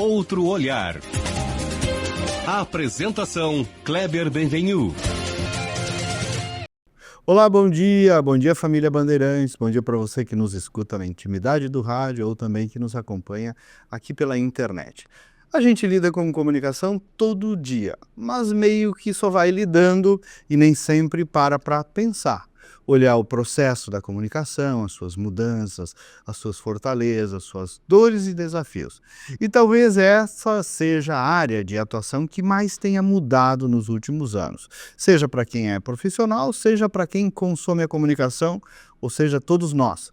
Outro olhar. A apresentação Kleber Benvenu. Olá, bom dia família Bandeirantes, bom dia para você que nos escuta na intimidade do rádio ou também que nos acompanha aqui pela internet. A gente lida com comunicação todo dia, mas meio que só vai lidando e nem sempre para pensar. Olhar o processo da comunicação, as suas mudanças, as suas fortalezas, suas dores e desafios. E talvez essa seja a área de atuação que mais tenha mudado nos últimos anos. Seja para quem é profissional, seja para quem consome a comunicação, ou seja, todos nós.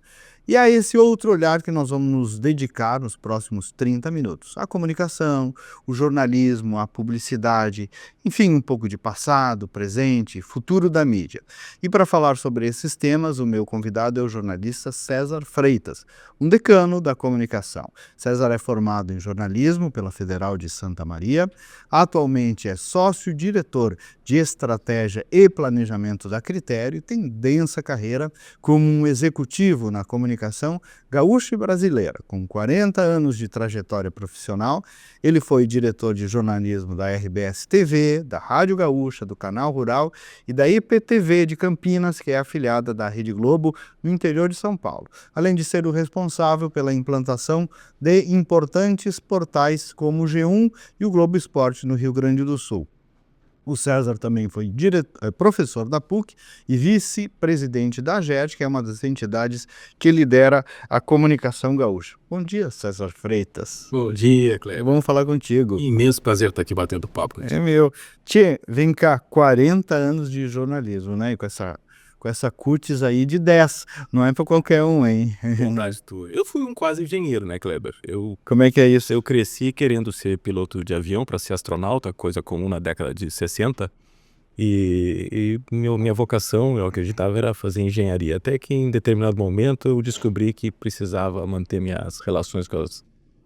E é esse outro olhar que nós vamos nos dedicar nos próximos 30 minutos. A comunicação, o jornalismo, a publicidade, enfim, um pouco de passado, presente, futuro da mídia. E para falar sobre esses temas, o meu convidado é o jornalista César Freitas, um decano da comunicação. César é formado em jornalismo pela Federal de Santa Maria, atualmente é sócio-diretor de estratégia e planejamento da Critério e tem densa carreira como um executivo na comunicação gaúcha e brasileira. Com 40 anos de trajetória profissional, ele foi diretor de jornalismo da RBS-TV, da Rádio Gaúcha, do Canal Rural e da IPTV de Campinas, que é afiliada da Rede Globo no interior de São Paulo, além de ser o responsável pela implantação de importantes portais como o G1 e o Globo Esporte no Rio Grande do Sul. O César também foi professor da PUC e vice-presidente da AGERT, que é uma das entidades que lidera a comunicação gaúcha. Bom dia, César Freitas. Bom dia, Cleber. Vamos falar contigo. Imenso prazer estar aqui batendo papo. É meu. Tchê, vem cá, 40 anos de jornalismo, né? E com essa cutis aí de 10, não é para qualquer um, hein? Vontade tua. Eu fui um quase engenheiro, né, Kleber? Como é que é isso? Eu cresci querendo ser piloto de avião para ser astronauta, coisa comum na década de 60. Minha vocação, eu acreditava, era fazer engenharia. Até que em determinado momento eu descobri que precisava manter minhas relações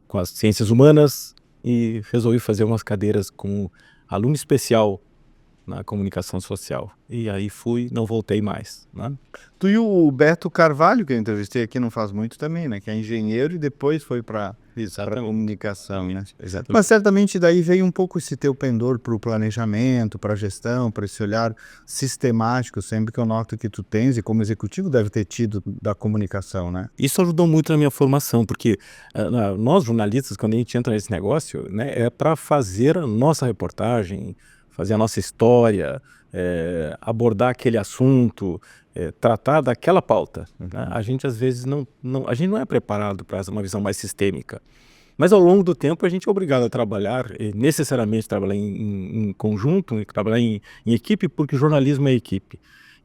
com as ciências humanas e resolvi fazer umas cadeiras como aluno especial na comunicação social. E aí não voltei mais, né? Tu e o Beto Carvalho, que eu entrevistei aqui não faz muito também, né? Que é engenheiro e depois foi para comunicação, né? Exatamente. Mas certamente daí veio um pouco esse teu pendor para o planejamento, para a gestão, para esse olhar sistemático, sempre que eu noto que tu tens, e como executivo deve ter tido da comunicação, né? Isso ajudou muito na minha formação, porque nós jornalistas, quando a gente entra nesse negócio, né, é para fazer a nossa reportagem, fazer a nossa história, abordar aquele assunto, tratar daquela pauta. Né? A gente às vezes a gente não é preparado para uma visão mais sistêmica. Mas ao longo do tempo a gente é obrigado a trabalhar, necessariamente trabalhar em conjunto, trabalhar em equipe, porque jornalismo é equipe.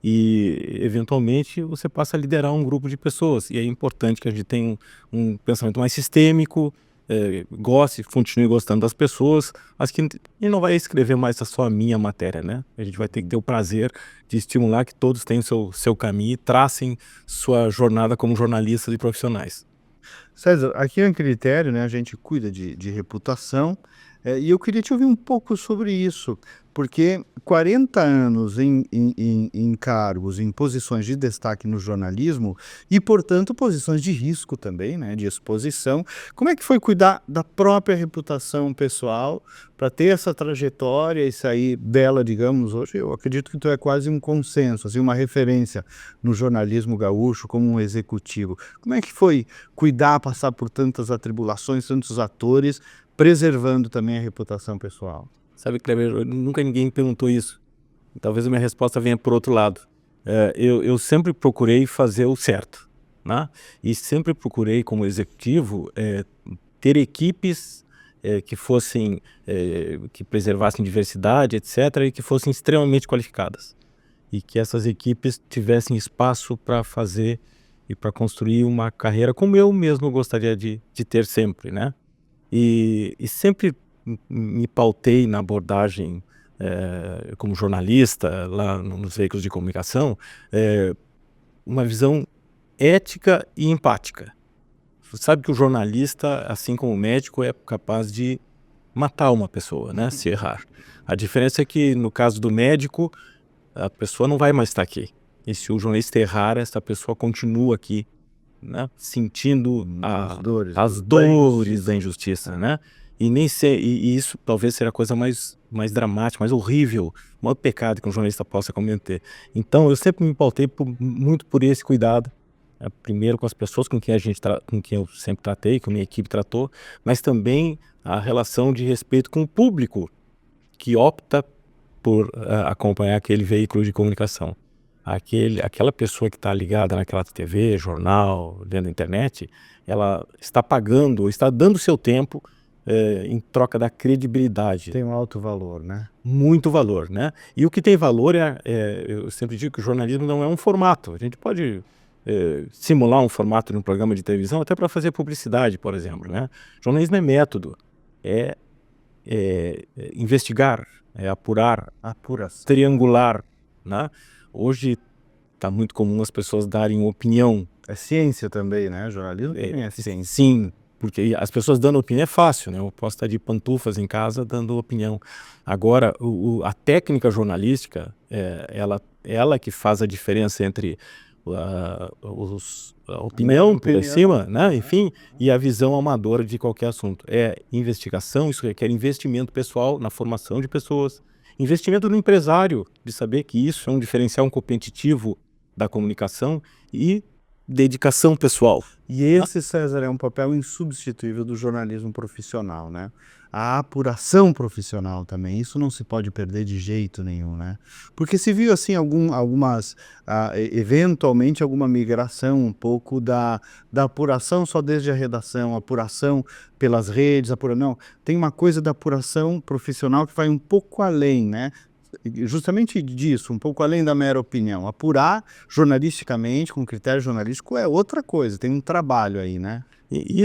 E eventualmente você passa a liderar um grupo de pessoas. E é importante que a gente tenha um pensamento mais sistêmico, continue gostando das pessoas, mas que e não vai escrever mais só a minha matéria, né? A gente vai ter que ter o prazer de estimular que todos tenham seu caminho e tracem sua jornada como jornalistas e profissionais. César, aqui é um critério, né? A gente cuida de reputação, e eu queria te ouvir um pouco sobre isso, porque 40 anos em cargos, em posições de destaque no jornalismo e, portanto, posições de risco também, né, de exposição. Como é que foi cuidar da própria reputação pessoal para ter essa trajetória e sair dela, digamos, hoje eu acredito que tu é quase um consenso, assim, uma referência no jornalismo gaúcho como um executivo. Como é que foi cuidar, passar por tantas atribulações, tantos atores, preservando também a reputação pessoal? Sabe, Kleber, nunca ninguém me perguntou isso. Talvez a minha resposta venha por outro lado. Eu sempre procurei fazer o certo, né? E sempre procurei, como executivo, ter equipes que preservassem diversidade, etc., e que fossem extremamente qualificadas. E que essas equipes tivessem espaço para fazer e para construir uma carreira como eu mesmo gostaria de ter sempre, né? E sempre me pautei na abordagem como jornalista lá nos veículos de comunicação, uma visão ética e empática. Você sabe que o jornalista, assim como o médico, é capaz de matar uma pessoa, né, se errar. A diferença é que no caso do médico, a pessoa não vai mais estar aqui. E se o jornalista errar, essa pessoa continua aqui, né, sentindo as dores da injustiça, né? E isso talvez seja a coisa mais dramática, mais horrível, o maior pecado que um jornalista possa cometer. Então, eu sempre me pautei muito por esse cuidado, primeiro com as pessoas com quem eu sempre tratei, que a minha equipe tratou, mas também a relação de respeito com o público que opta por acompanhar aquele veículo de comunicação. Aquela pessoa que está ligada naquela TV, jornal, dentro da internet, ela está pagando, está dando seu tempo em troca da credibilidade. Tem um alto valor, né? Muito valor, né? E o que tem valor eu sempre digo que o jornalismo não é um formato. A gente pode simular um formato de um programa de televisão até para fazer publicidade, por exemplo, né? Jornalismo é método, é investigar, é apurar, triangular, né? Hoje está muito comum as pessoas darem opinião. É ciência também, né? Jornalismo também é ciência. Sim, porque as pessoas dando opinião é fácil, né? Eu posso estar de pantufas em casa dando opinião. Agora, a técnica jornalística, ela que faz a diferença entre a opinião por cima, né? Enfim, e a visão amadora de qualquer assunto. É investigação, isso requer investimento pessoal na formação de pessoas, investimento no empresário, de saber que isso é um diferencial competitivo da comunicação e dedicação pessoal. E esse, César, é um papel insubstituível do jornalismo profissional, né? A apuração profissional também, isso não se pode perder de jeito nenhum, né? Porque se viu, assim, eventualmente, alguma migração um pouco da apuração só desde a redação, apuração pelas redes, não, tem uma coisa da apuração profissional que vai um pouco além, né? Justamente disso, um pouco além da mera opinião. Apurar jornalisticamente, com critério jornalístico, é outra coisa, tem um trabalho aí, né? E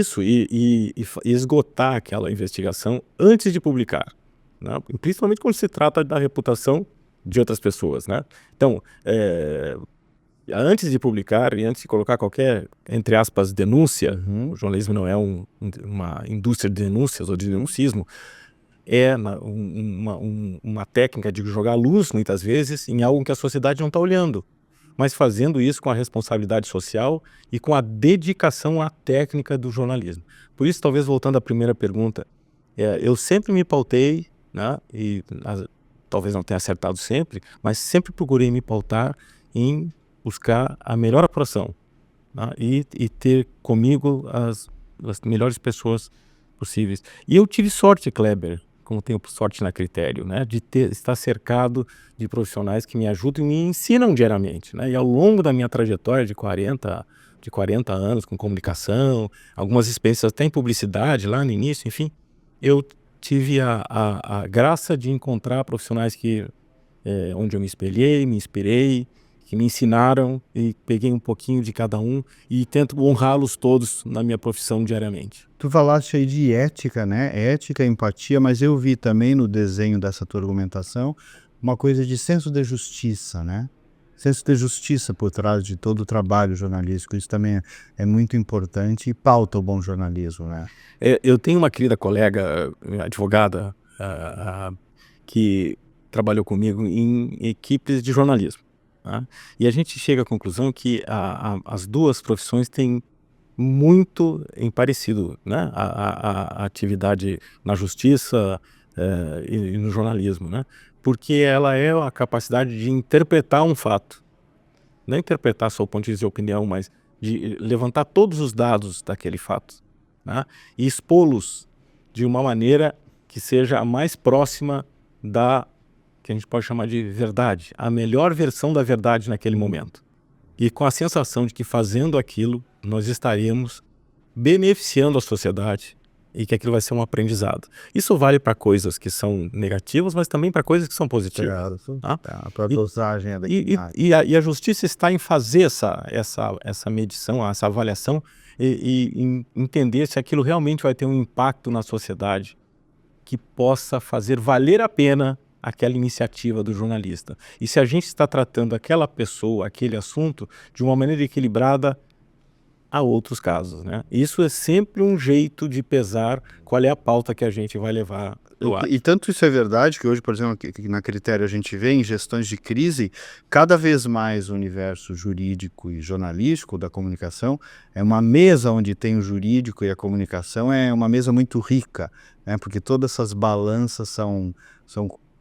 esgotar aquela investigação antes de publicar, né? Principalmente quando se trata da reputação de outras pessoas, né? Então, antes de publicar e antes de colocar qualquer, entre aspas, denúncia, o jornalismo não é uma indústria de denúncias ou de denuncismo, uma técnica de jogar luz, muitas vezes, em algo que a sociedade não está olhando, mas fazendo isso com a responsabilidade social e com a dedicação à técnica do jornalismo. Por isso, talvez voltando à primeira pergunta, eu sempre me pautei, né, talvez não tenha acertado sempre, mas sempre procurei me pautar em buscar a melhor apuração, né, e ter comigo as melhores pessoas possíveis. E eu tive sorte, Kleber, como tenho sorte na Critério, né, de estar cercado de profissionais que me ajudam e me ensinam diariamente, né? E ao longo da minha trajetória de 40 anos com comunicação, algumas experiências até em publicidade lá no início, enfim, eu tive a graça de encontrar profissionais onde eu me espelhei, me inspirei, que me ensinaram, e peguei um pouquinho de cada um e tento honrá-los todos na minha profissão diariamente. Tu falaste aí de ética, né? Ética, empatia, mas eu vi também no desenho dessa tua argumentação uma coisa de senso de justiça, né? Senso de justiça por trás de todo o trabalho jornalístico. Isso também é muito importante e pauta o bom jornalismo, né? Eu tenho uma querida colega, advogada, que trabalhou comigo em equipes de jornalismo, né? E a gente chega à conclusão que as duas profissões têm muito em parecido, né? A atividade na justiça e no jornalismo, né? Porque ela é a capacidade de interpretar um fato, não interpretar só o ponto de vista de opinião, mas de levantar todos os dados daquele fato, né? E expô-los de uma maneira que seja a mais próxima da que a gente pode chamar de verdade, a melhor versão da verdade naquele momento. E com a sensação de que fazendo aquilo, nós estaremos beneficiando a sociedade e que aquilo vai ser um aprendizado. Isso vale para coisas que são negativas, mas também para coisas que são positivas. Tá? A dosagem é e a justiça está em fazer essa medição, essa avaliação e em entender se aquilo realmente vai ter um impacto na sociedade que possa fazer valer a pena aquela iniciativa do jornalista. E se a gente está tratando aquela pessoa, aquele assunto, de uma maneira equilibrada a outros casos, né? Isso é sempre um jeito de pesar qual é a pauta que a gente vai levar no ar. E tanto isso é verdade que hoje, por exemplo, que na Critério a gente vê em gestões de crise, cada vez mais o universo jurídico e jornalístico da comunicação é uma mesa onde tem o jurídico e a comunicação, é uma mesa muito rica, né? Porque todas essas balanças são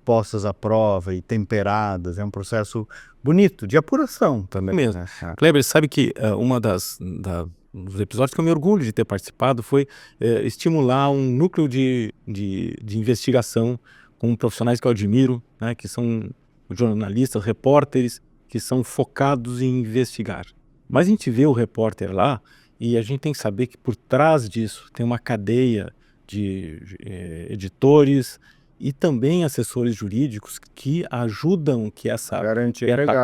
postas à prova e temperadas, é um processo bonito, de apuração também. Mesmo. Né? Kleber, sabe que uma dos episódios que eu me orgulho de ter participado foi estimular um núcleo de investigação com profissionais que eu admiro, né, que são jornalistas, repórteres, que são focados em investigar. Mas a gente vê o repórter lá e a gente tem que saber que por trás disso tem uma cadeia de editores e também assessores jurídicos que ajudam que essa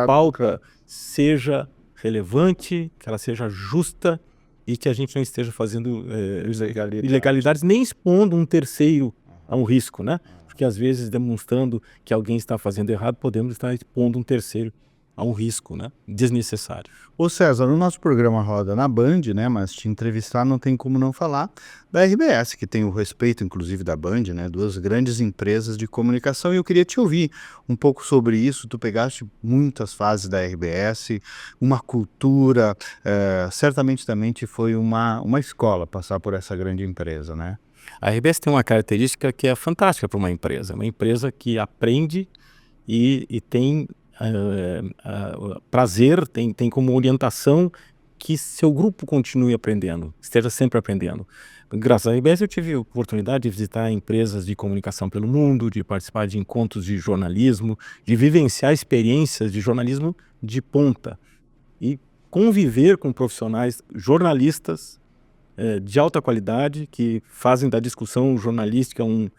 pauta seja relevante, que ela seja justa e que a gente não esteja fazendo ilegalidades, nem expondo um terceiro a um risco, né? Porque às vezes demonstrando que alguém está fazendo errado, podemos estar expondo um terceiro a um risco, né, desnecessário. Ô César, no nosso programa roda na Band, né, mas te entrevistar não tem como não falar da RBS, que tem o respeito inclusive da Band, né, duas grandes empresas de comunicação, e eu queria te ouvir um pouco sobre isso. Tu pegaste muitas fases da RBS, uma cultura, certamente também te foi uma escola passar por essa grande empresa, né? A RBS tem uma característica que é fantástica para uma empresa que aprende e tem prazer, tem como orientação que seu grupo continue aprendendo, esteja sempre aprendendo. Graças à RBS eu tive a oportunidade de visitar empresas de comunicação pelo mundo, de participar de encontros de jornalismo, de vivenciar experiências de jornalismo de ponta e conviver com profissionais jornalistas de alta qualidade que fazem da discussão jornalística um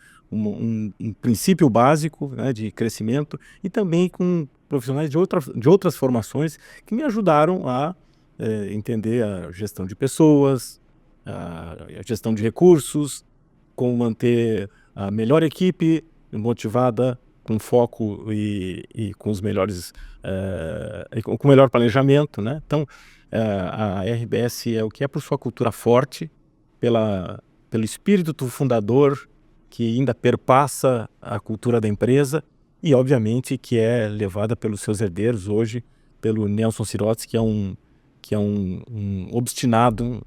princípio básico, né, de crescimento, e também com profissionais de outras formações que me ajudaram a entender a gestão de pessoas, a gestão de recursos, como manter a melhor equipe motivada, com foco e com os melhores, com o melhor planejamento, né? Então, a RBS é o que é por sua cultura forte, pelo espírito do fundador, que ainda perpassa a cultura da empresa e, obviamente, que é levada pelos seus herdeiros hoje, pelo Nelson Sirotsky, que é um obstinado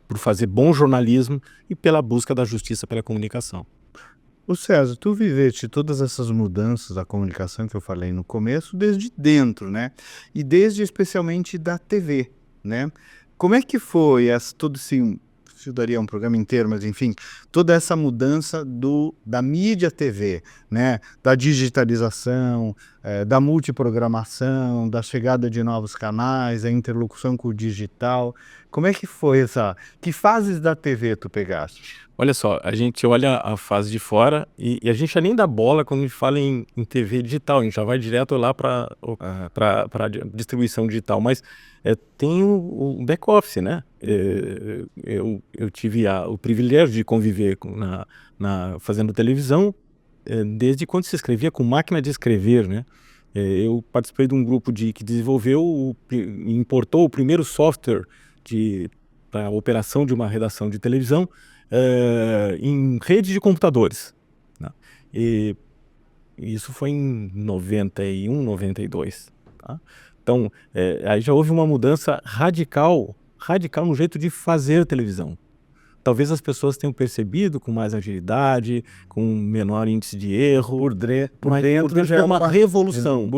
por fazer bom jornalismo e pela busca da justiça pela comunicação. O César, tu viveste todas essas mudanças da comunicação que eu falei no começo desde dentro, né? E desde especialmente da TV, né? Como é que foi todo esse... Isso daria um programa inteiro, mas enfim, toda essa mudança da mídia TV, né, da digitalização, da multiprogramação, da chegada de novos canais, a interlocução com o digital. Como é que foi que fases da TV tu pegaste? Olha só, a gente olha a fase de fora e a gente já nem dá bola quando a gente fala em TV digital, a gente já vai direto lá para a distribuição digital, mas tem o back-office, né? Eu tive o privilégio de conviver fazendo televisão desde quando se escrevia com máquina de escrever, né? Eu participei de um grupo que desenvolveu e importou o primeiro software para a operação de uma redação de televisão em rede de computadores, né? E isso foi em 91, 92, tá? Então, aí já houve uma mudança radical no jeito de fazer televisão. Talvez as pessoas tenham percebido com mais agilidade, com menor índice de erro. Por dentro já é uma revolução.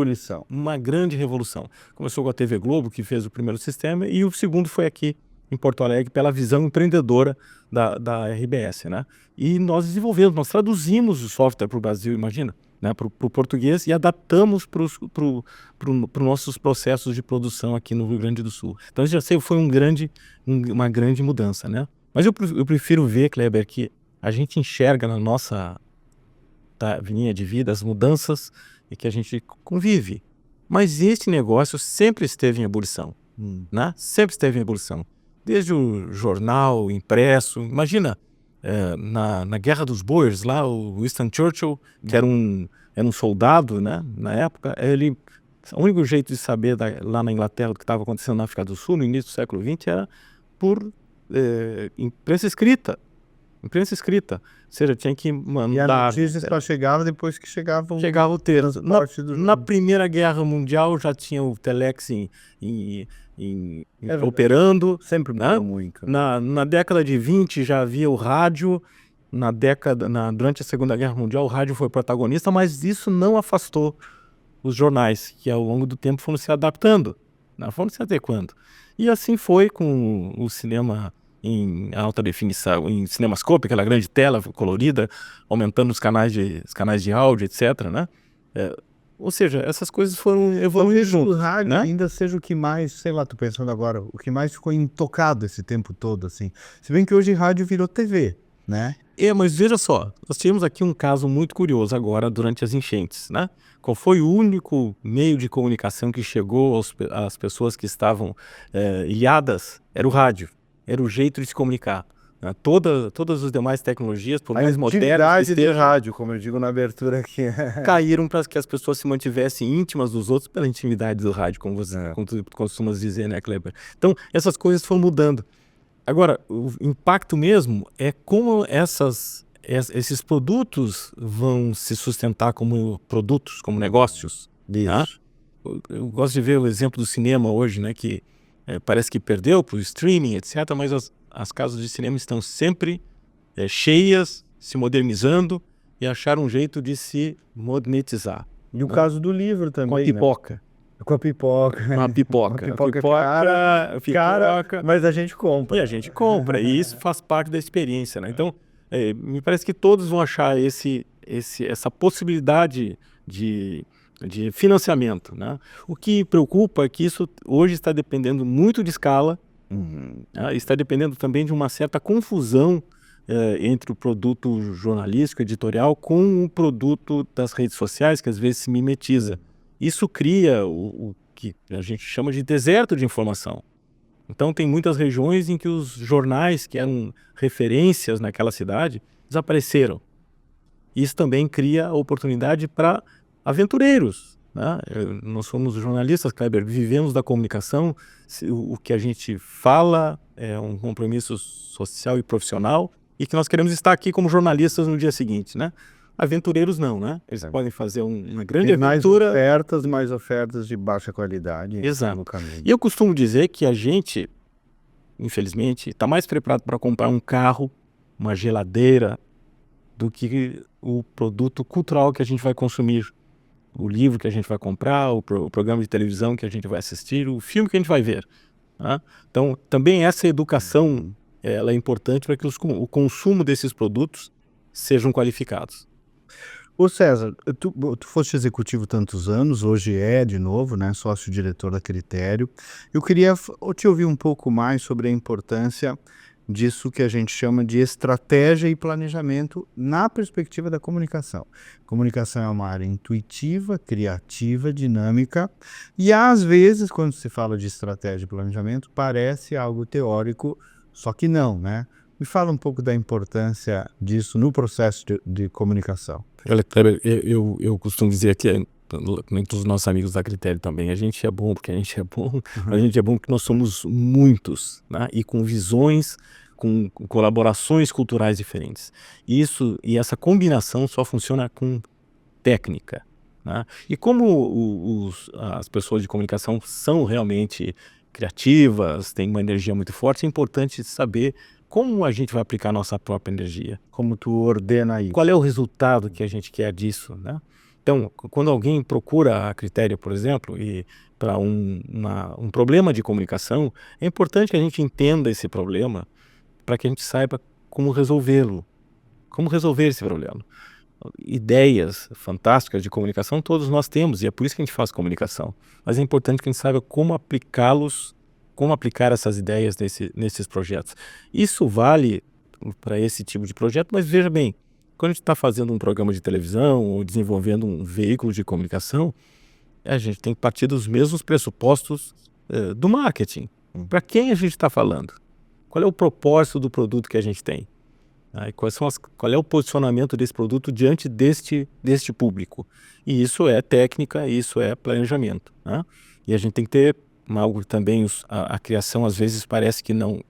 Uma grande revolução. Começou com a TV Globo, que fez o primeiro sistema, e o segundo foi aqui em Porto Alegre, pela visão empreendedora da RBS, né? E nós traduzimos o software para o Brasil, imagina, né, para o português, e adaptamos para os nossos processos de produção aqui no Rio Grande do Sul. Então, já sei, foi uma grande mudança, né? Mas eu prefiro ver, Kleber, que a gente enxerga na nossa linha de vida as mudanças e que a gente convive. Mas este negócio sempre esteve em ebulição, né? Sempre esteve em ebulição. Desde o jornal impresso, imagina, na Guerra dos Boers, lá o Winston Churchill, que era um soldado, né, na época, o único jeito de saber lá na Inglaterra o que estava acontecendo na África do Sul, no início do século XX, era por imprensa escrita. Imprensa escrita. Ou seja, tinha que E a mandar. notícia só chegava depois que chegava Chegava o texto. transporte do Na Primeira Guerra Mundial já tinha o telex verdade. operando. Sempre né? mudou muito. Na década de 20 já havia o rádio. Durante a Segunda Guerra Mundial o rádio foi protagonista, mas isso não afastou os jornais, que ao longo do tempo foram se adaptando, né? Foram se adequando. E assim foi com o cinema em alta definição, em cinemascope, aquela grande tela colorida, aumentando os canais de áudio, etc. Né? Ou seja, essas coisas foram evoluindo O junto. rádio né? ainda seja o que mais, sei lá, tô pensando agora, o que mais ficou intocado esse tempo todo, assim. Se bem que hoje rádio virou TV, né? Mas veja só, nós tivemos aqui um caso muito curioso agora durante as enchentes, né? Qual foi o único meio de comunicação que chegou às pessoas que estavam ilhadas? Era o rádio, era o jeito de se comunicar. Né? Todas as demais tecnologias, por mais modernas que de estejam, rádio, como eu digo na abertura aqui. caíram para que as pessoas se mantivessem íntimas dos outros pela intimidade do rádio, como tu costumas dizer, né, Kleber? Então, essas coisas foram mudando. Agora, o impacto mesmo é como esses produtos vão se sustentar como produtos, como negócios. Tá? Eu gosto de ver o exemplo do cinema hoje, né, que parece que perdeu para o streaming, etc., mas as casas de cinema estão sempre cheias, se modernizando e acharam um jeito de se modernizar. E o caso do livro também, Com a pipoca. né? Com a pipoca. Uma pipoca. Uma pipoca cara, mas a gente compra. E a gente compra, e isso faz parte da experiência, né? Então, me parece que todos vão achar essa possibilidade de financiamento, né? O que preocupa é que isso hoje está dependendo muito de escala, né? Está dependendo também de uma certa confusão entre o produto jornalístico, editorial, com o produto das redes sociais, que às vezes se mimetiza. Isso cria o que a gente chama de deserto de informação. Então tem muitas regiões em que os jornais que eram referências naquela cidade desapareceram. Isso também cria oportunidade para aventureiros, né? Nós somos jornalistas, Kleber, vivemos da comunicação, o que a gente fala é um compromisso social e profissional e que nós queremos estar aqui como jornalistas no dia seguinte, né? Aventureiros não, né? Eles podem fazer uma grande aventura. Mais ofertas de baixa qualidade. Exato. No caminho. E eu costumo dizer que a gente, infelizmente, está mais preparado para comprar um carro, uma geladeira, do que o produto cultural que a gente vai consumir. O livro que a gente vai comprar, o programa de televisão que a gente vai assistir, o filme que a gente vai ver. Tá? Então, também essa educação ela é importante para que o consumo desses produtos sejam qualificados. Ô César, tu foste executivo tantos anos, hoje de novo, né, sócio-diretor da Critério. Eu queria te ouvir um pouco mais sobre a importância disso que a gente chama de estratégia e planejamento na perspectiva da comunicação. Comunicação é uma área intuitiva, criativa, dinâmica e às vezes, quando se fala de estratégia e planejamento, parece algo teórico, só que não, né? Me fala um pouco da importância disso no processo de comunicação. Olha, Kleber, eu costumo dizer que os nossos amigos da Critério também, a gente é bom porque a gente é bom, a gente é bom porque nós somos muitos, né? E com visões, com colaborações culturais diferentes. E essa combinação só funciona com técnica, né? E como as pessoas de comunicação são realmente criativas, têm uma energia muito forte, é importante saber como a gente vai aplicar a nossa própria energia. Como tu ordena isso? Qual é o resultado que a gente quer disso, né? Então, quando alguém procura a Critério, por exemplo, e para um problema de comunicação, é importante que a gente entenda esse problema para que a gente saiba como resolvê-lo. Como resolver esse problema. Ideias fantásticas de comunicação todos nós temos, e é por isso que a gente faz comunicação. Mas é importante que a gente saiba como aplicá-los, como aplicar essas ideias nesses projetos. Isso vale para esse tipo de projeto, mas veja bem, quando a gente está fazendo um programa de televisão ou desenvolvendo um veículo de comunicação, a gente tem que partir dos mesmos pressupostos do marketing. Para quem a gente está falando? Qual é o propósito do produto que a gente tem? Qual é o posicionamento desse produto diante deste público? E isso é técnica, isso é planejamento, né? E a gente tem que ter algo também a criação às vezes parece que não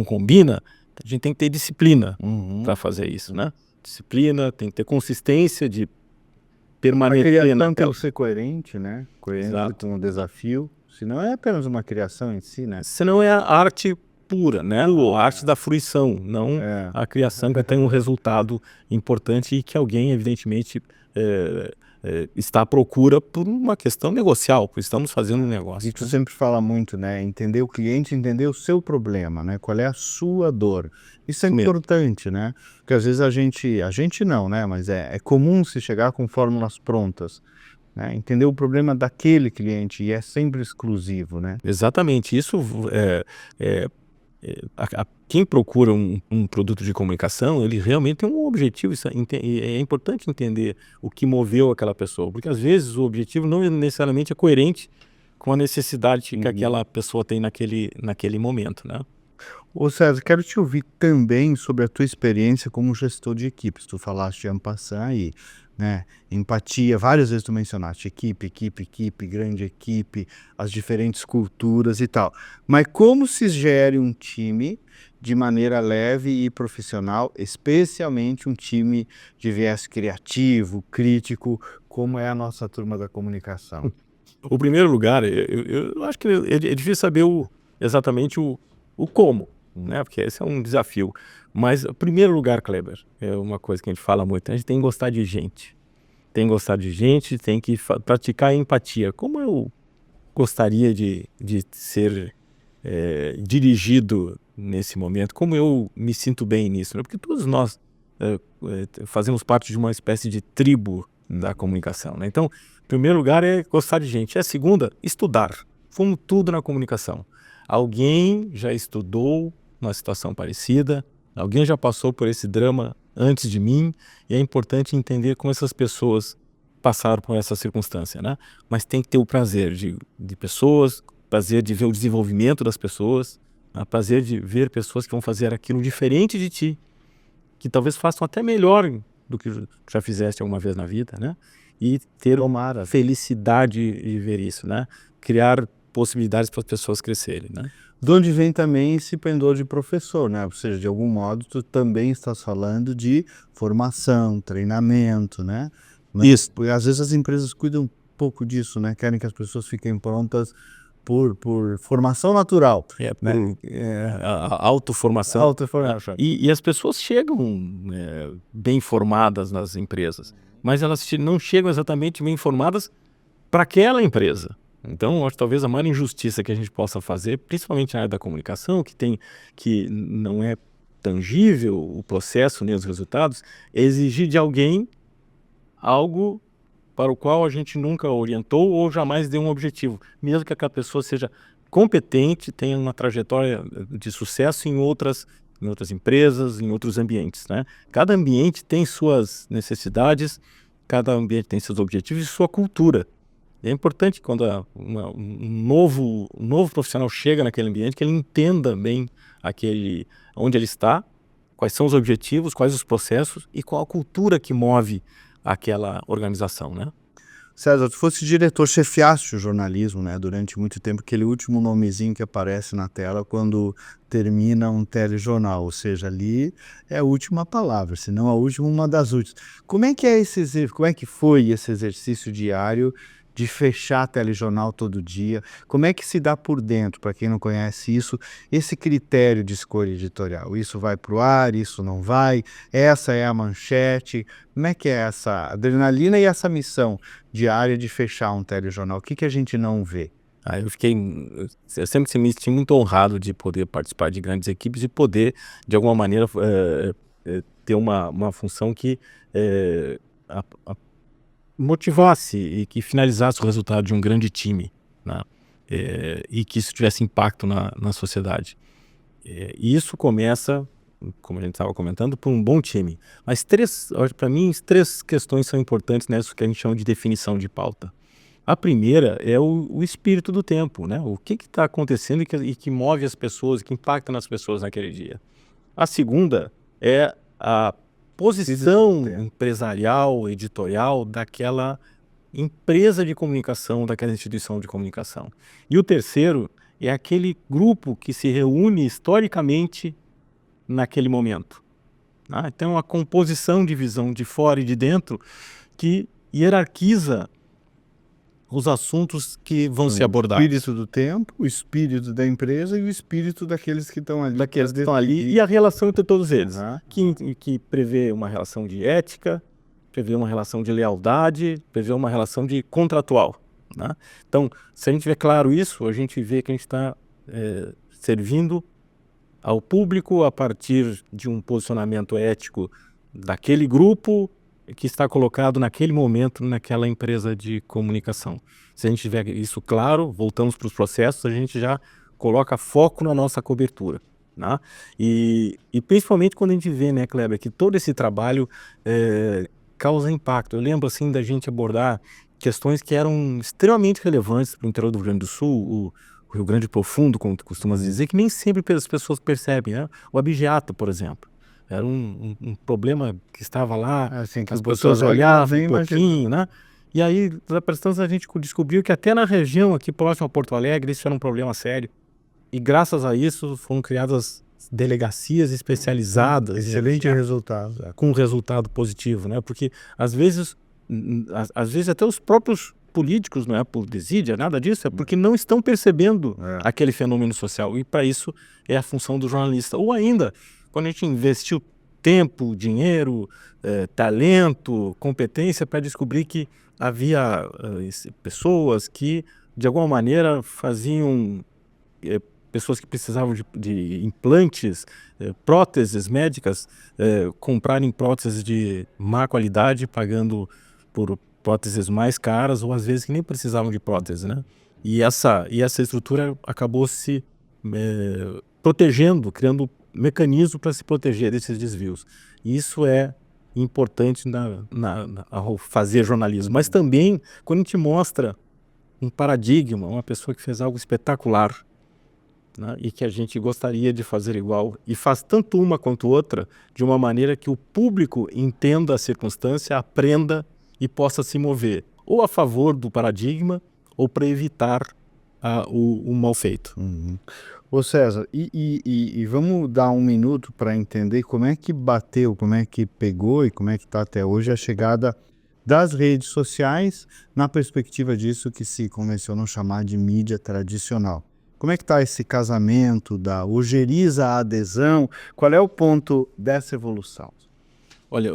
combina. A gente tem que ter disciplina para fazer isso, né? Disciplina, tem que ter consistência de A permanecer criação tem naquela. que ser coerente, né? Coerente Exato. com o desafio. Senão é apenas uma criação em si, né? Senão é a arte pura, né? A arte da fruição, não É. a criação que tem um resultado importante e que alguém, evidentemente, está à procura por uma questão negocial, porque estamos fazendo um negócio. E tu sempre fala muito, né? Entender o cliente, entender o seu problema, né? Qual é a sua dor. Isso é Mesmo. importante, né? Porque às vezes a gente não, né? Mas é comum se chegar com fórmulas prontas, né? Entender o problema daquele cliente e é sempre exclusivo, né? Exatamente. Isso quem procura um produto de comunicação, ele realmente tem um objetivo. É importante entender o que moveu aquela pessoa, porque às vezes o objetivo não necessariamente é coerente com a necessidade que aquela pessoa tem naquele momento, né? Ô César, quero te ouvir também sobre a tua experiência como gestor de equipes. Tu falaste en passant aí, né? Empatia, várias vezes tu mencionaste equipe, grande equipe, as diferentes culturas e tal. Mas como se gere um time de maneira leve e profissional, especialmente um time de viés criativo, crítico, como é a nossa turma da comunicação? O primeiro lugar, eu acho que é difícil saber exatamente o como, né? Porque esse é um desafio. Mas, em primeiro lugar, Kleber, é uma coisa que a gente fala muito, a gente tem que gostar de gente. Tem que gostar de gente, tem que praticar a empatia. Como eu gostaria de ser dirigido nesse momento, como eu me sinto bem nisso, né? Porque todos nós fazemos parte de uma espécie de tribo da comunicação, né? Então, em primeiro lugar é gostar de gente. A segunda, estudar. Como tudo na comunicação. Alguém já estudou uma situação parecida, alguém já passou por esse drama antes de mim, e é importante entender como essas pessoas passaram por essa circunstância, né? Mas tem que ter o prazer de pessoas, prazer de ver o desenvolvimento das pessoas, o prazer de ver pessoas que vão fazer aquilo diferente de ti, que talvez façam até melhor do que já fizeste alguma vez na vida, né? E ter uma felicidade de ver isso, né? Criar possibilidades para as pessoas crescerem, né? De onde vem também esse pendor de professor, né? Ou seja, de algum modo tu também estás falando de formação, treinamento, né? Isso. Porque às vezes as empresas cuidam um pouco disso, né? Querem que as pessoas fiquem prontas por formação natural, né? A autoformação. Autoformação. E as pessoas chegam bem formadas nas empresas, mas elas não chegam exatamente bem formadas para aquela empresa. Então, acho que talvez a maior injustiça que a gente possa fazer, principalmente na área da comunicação, que não é tangível o processo nem os resultados, é exigir de alguém algo para o qual a gente nunca orientou ou jamais deu um objetivo, mesmo que aquela pessoa seja competente, tenha uma trajetória de sucesso em outras empresas, em outros ambientes, né? Cada ambiente tem suas necessidades, cada ambiente tem seus objetivos e sua cultura. É importante quando um novo profissional chega naquele ambiente que ele entenda bem onde ele está, quais são os objetivos, quais os processos e qual a cultura que move aquela organização, né? César, tu fosse diretor, chefiaste o jornalismo, né, durante muito tempo, aquele último nomezinho que aparece na tela quando termina um telejornal, ou seja, ali é a última palavra, se não a última, uma das últimas. Como é que foi esse exercício diário de fechar telejornal todo dia? Como é que se dá por dentro, para quem não conhece isso, esse critério de escolha editorial? Isso vai para o ar, isso não vai, essa é a manchete. Como é que é essa adrenalina e essa missão diária de fechar um telejornal? O que a gente não vê? Eu sempre me senti muito honrado de poder participar de grandes equipes e poder, de alguma maneira, ter uma função que motivasse e que finalizasse o resultado de um grande time, né? E que isso tivesse impacto na sociedade. E isso começa, como a gente estava comentando, por um bom time. Mas para mim, três questões são importantes nessa que a gente chama de definição de pauta. A primeira é o espírito do tempo, né? O que está acontecendo e que move as pessoas, que impacta nas pessoas naquele dia. A segunda é a posição empresarial, editorial daquela empresa de comunicação daquela instituição de comunicação. E o terceiro é aquele grupo que se reúne historicamente naquele momento. Tá? Então, a composição de visão de fora e de dentro que hierarquiza os assuntos que vão ser O abordados. espírito do tempo, o espírito da empresa e o espírito daqueles que estão ali. Daqueles que estão ali e a relação entre todos eles, Aham. que prevê uma relação de ética, prevê uma relação de lealdade, prevê uma relação de contratual. Né? Então, se a gente vê claro isso, a gente vê que a gente está servindo ao público a partir de um posicionamento ético daquele grupo que está colocado naquele momento naquela empresa de comunicação. Se a gente tiver isso claro, voltamos para os processos, a gente já coloca foco na nossa cobertura. Né? E principalmente quando a gente vê, né, Kleber, que todo esse trabalho causa impacto. Eu lembro assim da gente abordar questões que eram extremamente relevantes para o interior do Rio Grande do Sul, o Rio Grande Profundo, como tu costumas dizer, que nem sempre as pessoas percebem. Né? O abigeato, por exemplo. Era um problema que estava lá, Assim, que as as pessoas pessoas olhavam nem um pouquinho, né? E aí, da prestância, a gente descobriu que até na região aqui próximo a Porto Alegre, isso era um problema sério. E graças a isso foram criadas delegacias especializadas. Excelente resultado. Com um resultado positivo, né? Porque às vezes até os próprios políticos, não é por desídia, nada disso, é porque não estão percebendo aquele fenômeno social. E para isso é a função do jornalista. Ou ainda, quando a gente investiu tempo, dinheiro, talento, competência para descobrir que havia pessoas que, de alguma maneira, faziam pessoas que precisavam de implantes, próteses médicas, comprarem próteses de má qualidade, pagando por próteses mais caras, ou às vezes que nem precisavam de prótese, né? E essa estrutura acabou se protegendo, criando mecanismo para se proteger desses desvios. E isso é importante ao fazer jornalismo. Mas também, quando a gente mostra um paradigma, uma pessoa que fez algo espetacular, né, e que a gente gostaria de fazer igual, e faz tanto uma quanto outra, de uma maneira que o público entenda a circunstância, aprenda e possa se mover, ou a favor do paradigma, ou para evitar o mal feito. Uhum. Ô César, e vamos dar um minuto para entender como é que bateu, como é que pegou e como é que está até hoje a chegada das redes sociais na perspectiva disso que se convencionou chamar de mídia tradicional. Como é que está esse casamento da ojeriza à adesão? Qual é o ponto dessa evolução? Olha,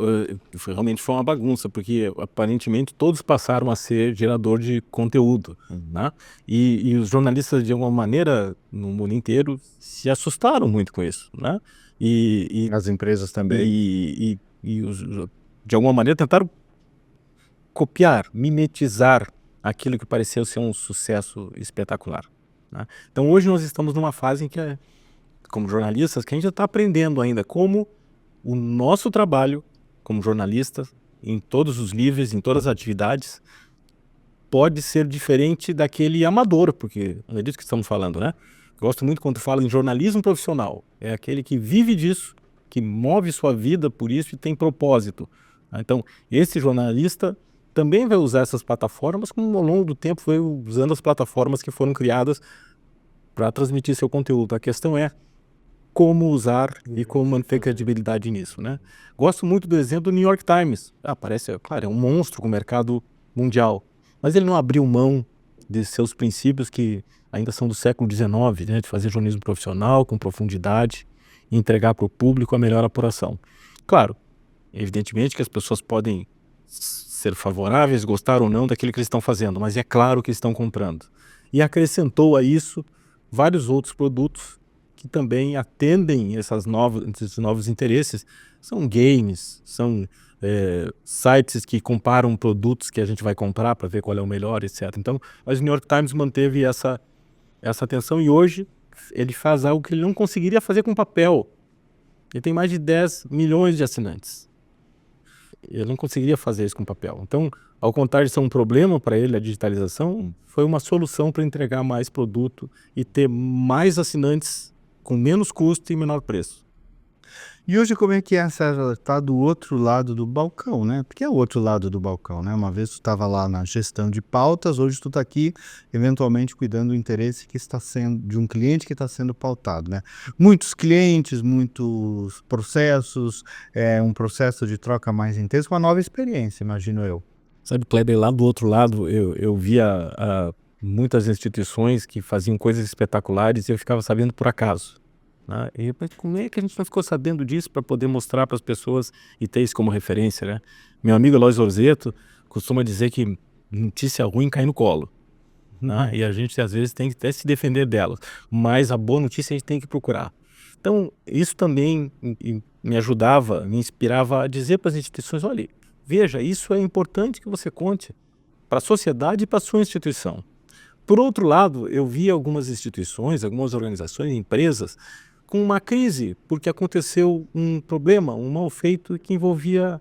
realmente foi uma bagunça, porque aparentemente todos passaram a ser gerador de conteúdo, né? E os jornalistas, de alguma maneira, no mundo inteiro, se assustaram muito com isso, né? E As empresas também. De alguma maneira, tentaram copiar, mimetizar aquilo que pareceu ser um sucesso espetacular, né? Então, hoje nós estamos numa fase em que, como jornalistas, que a gente está aprendendo ainda como o nosso trabalho como jornalista, em todos os níveis, em todas as atividades, pode ser diferente daquele amador, porque é disso que estamos falando, né? Gosto muito quando fala em jornalismo profissional. É aquele que vive disso, que move sua vida por isso e tem propósito. Então, esse jornalista também vai usar essas plataformas, como ao longo do tempo foi usando as plataformas que foram criadas para transmitir seu conteúdo. A questão é como usar e como manter credibilidade nisso, né? Gosto muito do exemplo do New York Times. Parece, claro, é um monstro com o mercado mundial, mas ele não abriu mão de seus princípios que ainda são do século XIX, né? De fazer jornalismo profissional com profundidade e entregar para o público a melhor apuração. Claro, evidentemente que as pessoas podem ser favoráveis, gostar ou não daquilo que eles estão fazendo, mas é claro que estão comprando. E acrescentou a isso vários outros produtos que também atendem esses novos interesses. São games, são sites que comparam produtos que a gente vai comprar para ver qual é o melhor, etc. Então, mas o New York Times manteve essa atenção e hoje ele faz algo que ele não conseguiria fazer com papel. Ele tem mais de 10 milhões de assinantes. Ele não conseguiria fazer isso com papel. Então, ao contrário de ser um problema para ele, a digitalização, foi uma solução para entregar mais produto e ter mais assinantes com menos custo e menor preço. E hoje como é que é, César? Está do outro lado do balcão, né? Porque é o outro lado do balcão, né? Uma vez tu estava lá na gestão de pautas, hoje tu está aqui, eventualmente, cuidando do interesse que está sendo, de um cliente que está sendo pautado, né? Muitos clientes, muitos processos, um processo de troca mais intenso, uma nova experiência, imagino eu. Sabe, Kleber, lá do outro lado eu via muitas instituições que faziam coisas espetaculares e eu ficava sabendo por acaso, né? E mas como é que a gente não ficou sabendo disso para poder mostrar para as pessoas e ter isso como referência, né? Meu amigo Eloy Orzeto costuma dizer que notícia ruim cai no colo, né? E a gente às vezes tem que até se defender delas, mas a boa notícia a gente tem que procurar. Então isso também me ajudava, me inspirava a dizer para as instituições: olha, veja, isso é importante que você conte para a sociedade e para a sua instituição. Por outro lado, eu vi algumas instituições, algumas organizações, empresas com uma crise, porque aconteceu um problema, um mal feito que envolvia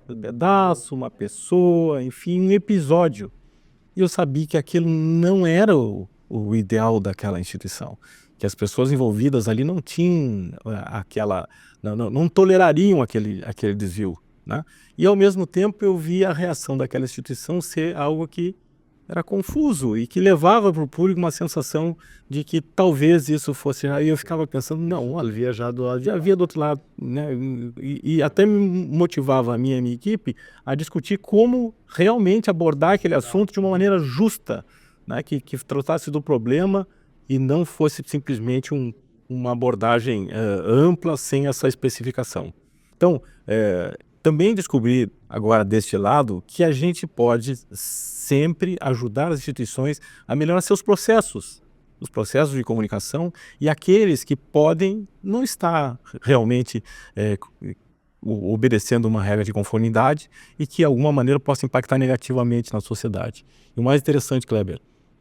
um pedaço, uma pessoa, enfim, um episódio. E eu sabia que aquilo não era o ideal daquela instituição, que as pessoas envolvidas ali não tinham não tolerariam aquele desvio, né? E ao mesmo tempo eu vi a reação daquela instituição ser algo que era confuso e que levava para o público uma sensação de que talvez isso fosse. Aí eu ficava pensando, não, olha, já havia do outro lado, né? E até me motivava a minha equipe a discutir como realmente abordar aquele assunto de uma maneira justa, né? Que tratasse do problema e não fosse simplesmente uma abordagem ampla sem essa especificação. Então, também descobri agora deste lado que a gente pode sempre ajudar as instituições a melhorar seus processos, os processos de comunicação e aqueles que podem não estar realmente obedecendo uma regra de conformidade e que de alguma maneira possa impactar negativamente na sociedade. E o mais interessante, Kleber,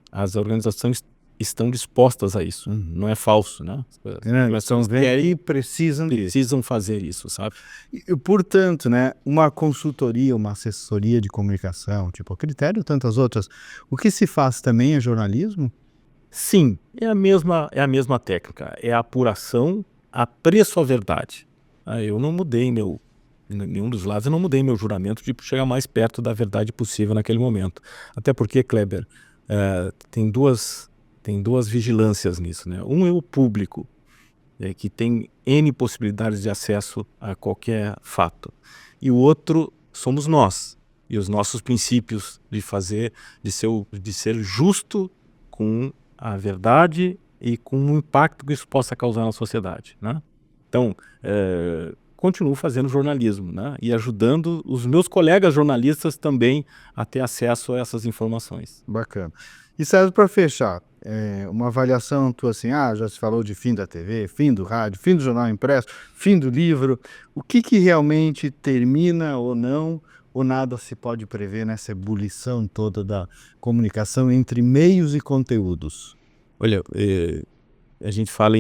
as organizações estão dispostas a isso, não é falso, né? Então, querem, precisam fazer isso, sabe? E, portanto, né, uma consultoria, uma assessoria de comunicação, tipo a Critério e tantas outras, o que se faz também é jornalismo? Sim, é a mesma técnica, é a apuração, apreço à verdade. Eu não mudei nenhum dos lados, eu não mudei meu juramento de chegar mais perto da verdade possível naquele momento. Até porque, Kleber, tem duas vigilâncias nisso, né? Um é o público, que tem N possibilidades de acesso a qualquer fato. E o outro somos nós, e os nossos princípios de ser justo com a verdade e com o impacto que isso possa causar na sociedade, né? Então, continuo fazendo jornalismo, né? E ajudando os meus colegas jornalistas também a ter acesso a essas informações. Bacana. E César, para fechar, uma avaliação tua assim, já se falou de fim da TV, fim do rádio, fim do jornal impresso, fim do livro, o que realmente termina ou não, ou nada se pode prever nessa ebulição toda da comunicação entre meios e conteúdos? Olha, a gente fala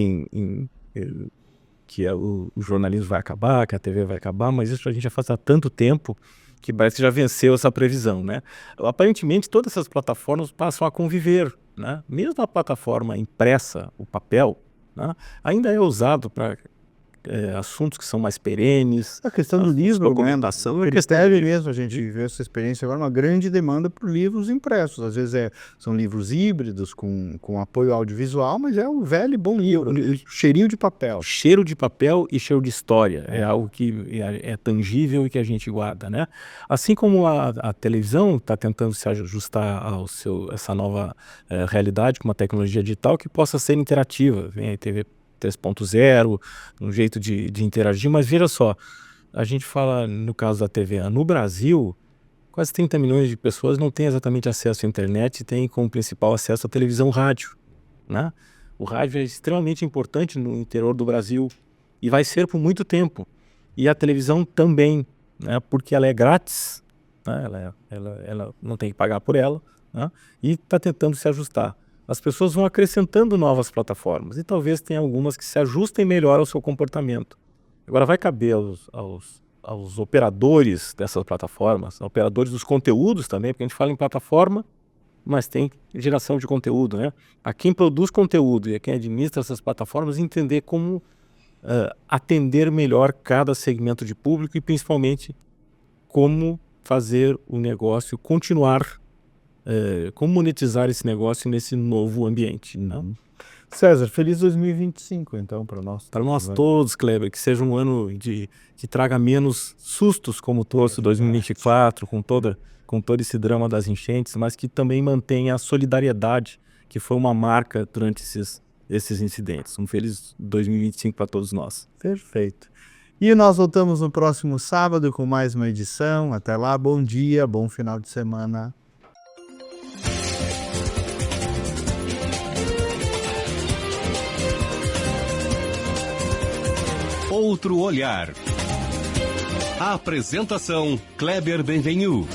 que o jornalismo vai acabar, que a TV vai acabar, mas isso a gente já faz há tanto tempo que parece que já venceu essa previsão, né? Aparentemente, todas essas plataformas passam a conviver, né? Mesmo a plataforma impressa, o papel, né, ainda é usado para assuntos que são mais perenes. A questão do livro, documentação, né? Critério mesmo, a gente vê essa experiência agora, uma grande demanda por livros impressos. Às vezes são livros híbridos com apoio audiovisual, mas é um velho e bom livro, cheirinho de papel. Cheiro de papel e cheiro de história, é algo que é tangível e que a gente guarda, né? Assim como a televisão está tentando se ajustar essa nova realidade com uma tecnologia digital que possa ser interativa. Vem a TV 3.0, um jeito de interagir, mas veja só, a gente fala no caso da TV, no Brasil, quase 30 milhões de pessoas não têm exatamente acesso à internet e têm como principal acesso à televisão rádio, né? O rádio é extremamente importante no interior do Brasil e vai ser por muito tempo, e a televisão também, né? Porque ela é grátis, né? Ela não tem que pagar por ela, né? E está tentando se ajustar. As pessoas vão acrescentando novas plataformas e talvez tenha algumas que se ajustem melhor ao seu comportamento. Agora vai caber aos operadores dessas plataformas, operadores dos conteúdos também, porque a gente fala em plataforma, mas tem geração de conteúdo, né? A quem produz conteúdo e a quem administra essas plataformas entender como atender melhor cada segmento de público e principalmente como fazer o negócio continuar, como monetizar esse negócio nesse novo ambiente, né? César, feliz 2025, então, para nós. Para nós todos, Kleber, que seja um ano que traga menos sustos como trouxe 2024, com todo esse drama das enchentes, mas que também mantenha a solidariedade, que foi uma marca durante esses incidentes. Um feliz 2025 para todos nós. Perfeito. E nós voltamos no próximo sábado com mais uma edição. Até lá, bom dia, bom final de semana. Outro olhar. Apresentação Kleber Benvenu.